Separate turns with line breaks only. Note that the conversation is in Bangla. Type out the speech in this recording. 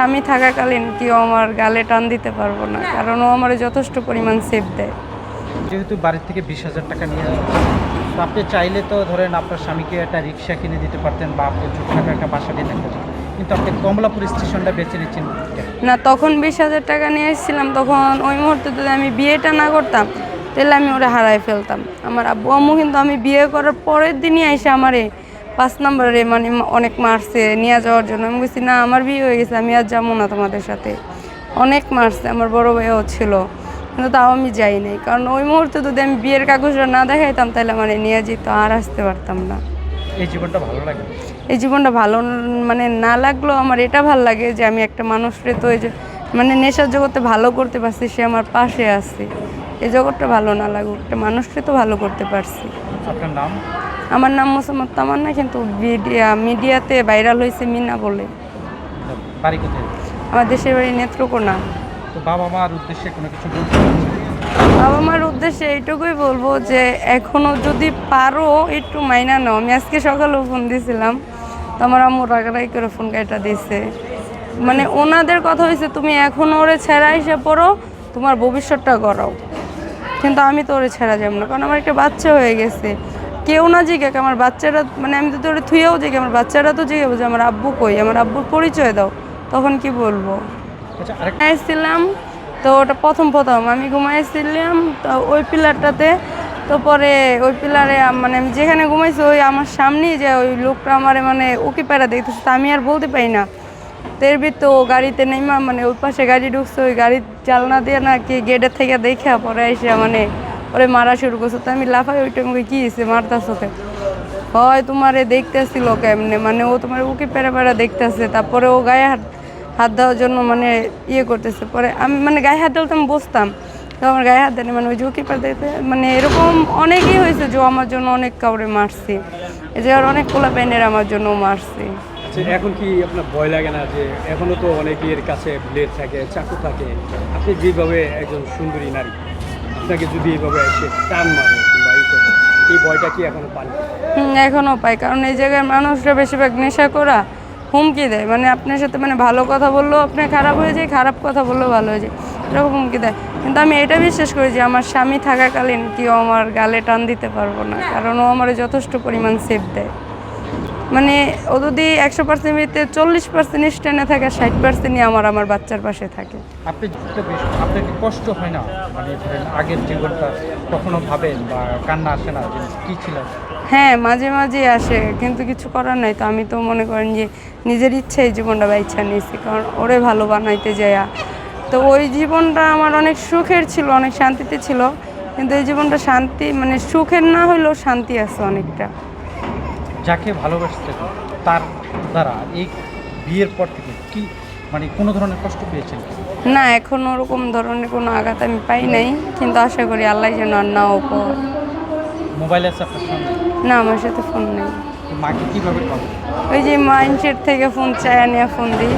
স্বামী থাকাকালীন কেউ আমার গালে টান দিতে পারবো না, কারণ ও আমার যথেষ্ট পরিমাণ সেফ দেয়।
যেহেতু বাড়ি থেকে 20,000 টাকা নিয়ে তো আপনি চাইলে তো ধরেন আপনার স্বামীকে একটা রিক্সা কিনে দিতে পারতেন বা আপনি ছোটখাটো একটা বাসা কিনে দিতে পারতেন, কিন্তু আপনি কমলাপুর স্টেশনটা বেছে নিচ্ছেন কেন?
না, তখন 20,000 টাকা নিয়ে এসেছিলাম, তখন ওই মুহূর্তে যদি আমি বিয়েটা না করতাম তাহলে আমি ওরা হারাই ফেলতাম। আমার আব্বু আম্মু কিন্তু আমি বিয়ে করার পরের দিনই এসে আমারে 5 নম্বরে মানে অনেক মারছে নিয়ে যাওয়ার জন্য। আমি বলছি না, আমার বিয়ে হয়ে গেছে, আমি আর যাবো না তোমাদের সাথে। অনেক মারছে, আমার বড় ভাইও ছিল, কিন্তু তাও আমি যাই নাই, কারণ ওই মুহূর্তে যদি আমি বিয়ের কাগজটা না দেখাইতাম তাহলে মানে নিয়ে যেত, আর আসতে পারতাম না।
এই জীবনটা ভালো লাগে?
এই জীবনটা ভালো মানে না লাগলেও আমার এটা ভালো লাগে যে আমি একটা মানুষরে তো এই যে মানে নেশার জগতে ভালো করতে পারছি, সে আমার পাশে আছে। এই জগৎটা ভালো না লাগুক, একটা মানুষকে তো ভালো করতে পারছি।
আপনার নাম?
আমার নাম মোসাম্মদ তামান্না, কিন্তু মিডিয়াতে ভাইরাল হয়েছে মিনা বলে।
বাড়ি কোথায়?
আমার দেশের বাড়ি নেত্রকোনা।
তো বাবা মার উদ্দেশ্যে কোনো কিছু বলতে চাচ্ছেন?
বাবা মার উদ্দেশ্যে এইটুকুই বলবো যে এখনও যদি পারো একটু মাইনা নাও। আমি আজকে সকালেও ফোন দিয়েছিলাম, তো আমার আম্মু রাগারাগি করে ফোন কেটে দিয়েছে। মানে ওনাদের কথা হয়েছে তুমি এখনও ওরে ছেড়া এসে পড়ো, তোমার ভবিষ্যৎটা গড়াও। কিন্তু আমি তো ওরে ছেড়া যাব না, কারণ আমার একটা বাচ্চা হয়ে গেছে। কেউ না জিজ্ঞাক আমার বাচ্চারা, মানে আমি তো ওরে থুয়েও জিজ্ঞাসা, আমার বাচ্চারা তো জিজ্ঞাসা যে আমার আব্বু কই, আমার আব্বুর পরিচয় দাও। তখন কি বলবো?
আচ্ছা, আরেকটা
আসছিলাম, তো ওটা প্রথম আমি ঘুমাইছিলাম তো ওই পিলারটাতে। তো পরে ওই পিলারে মানে আমি যেখানে ঘুমাইছি ওই আমার সামনেই যে ওই লোকটা আমার মানে উকি পায়রা দেখতেছে, তো আমি আর বলতে পারি না। তো এর ভিতর ও গাড়িতে নেমা মানে ওই পাশে গাড়ি ঢুকছে, ওই গাড়ির জানলা দিয়ে নাকি গেটের থেকে দেখে পরে এসে মানে ওরে মারা শুরু করছে। তো আমি লাফাই ওই টাইমে কী হয়েছে মারতাছ ওকে, হয় তোমারে দেখতেছিল কেমনে, মানে ও তোমার উকি পেরা পেরা দেখতেছে। তারপরে ও গায়ে হাত হাত দেওয়ার জন্য মানে ইয়ে করতেছে। পরে আমি মানে গায়ে হাত দিলে তো আমি বসতাম, তো আমার গায়ে হাত দেয়নি, মানে ওই ঝুঁকি পা দিতে মানে এরকম অনেকই হয়েছে যে আমার জন্য অনেক কাউরে মারছি, এই যে আর অনেক পোলা প্যানের আমার জন্য মারছি।
আচ্ছা, এখন কি আপনার ভয় লাগে না যে এখনো তো অনেকের কাছে ব্লেড থাকে, চাকু থাকে, আপনি যেভাবে একজন সুন্দরী নারী, আপনাকে যদি এইভাবে এসে টান মারে কিংবা এই করে, এই ভয়টা কি এখনো পান?
এখনও পাই, কারণ এই জায়গায় মানুষরা বেশিরভাগ নেশা করা হুমকি দেয়, মানে আপনার সাথে মানে ভালো কথা বললেও আপনি খারাপ হয়ে যায়, খারাপ কথা বললেও ভালো হয়ে যায়, এরকম হুমকি দেয়। কিন্তু আমি এটা বিশ্বাস করি যে আমার স্বামী থাকাকালীন কেউ আমার গালে টান দিতে পারবো না, কারণ ও আমার যথেষ্ট পরিমাণ সেফ দেয়। মানে ও যদি 100% ভিতরে 40% স্ট্যান্ডে থাকে, 60%ই আমার বাচ্চার পাশে থাকে।
আপনি যেটা আপনার কি কষ্ট হয় না, মানে ধরেন আগের জীবনটা কখনো ভাবেন বা কান্না আসে না যে কী ছিল?
হ্যাঁ, মাঝে মাঝে আসে, কিন্তু কিছু করার নাই। তো আমি তো মনে করেন যে নিজের ইচ্ছাই জীবনটা বাইছা নিয়েছি, কারণ ওরে ভালো বানাইতে যায়া। তো ওই জীবনটা আমার অনেক সুখের ছিল, অনেক শান্তিতে ছিল, কিন্তু এই জীবনটা শান্তি মানে সুখের না হলেও শান্তি আছে অনেকটা।
যাকে ভালোবাসতেন তার দ্বারা এই বিয়ের পর থেকে কি মানে কোনো ধরনের কষ্ট পেয়েছেন?
না, এখন ওরকম ধরনের কোনো আঘাত আমি পাই নাই, কিন্তু আশা করি আল্লাহ যেন আর নাও পায়।
মোবাইল আছে আপনার সঙ্গে?
না, আমার সাথে ফোন নেই।
মাকে কীভাবে পাবেন?
ওই যে মাইন্ডসেট থেকে ফোন চায়া নিয়ে ফোন দিই।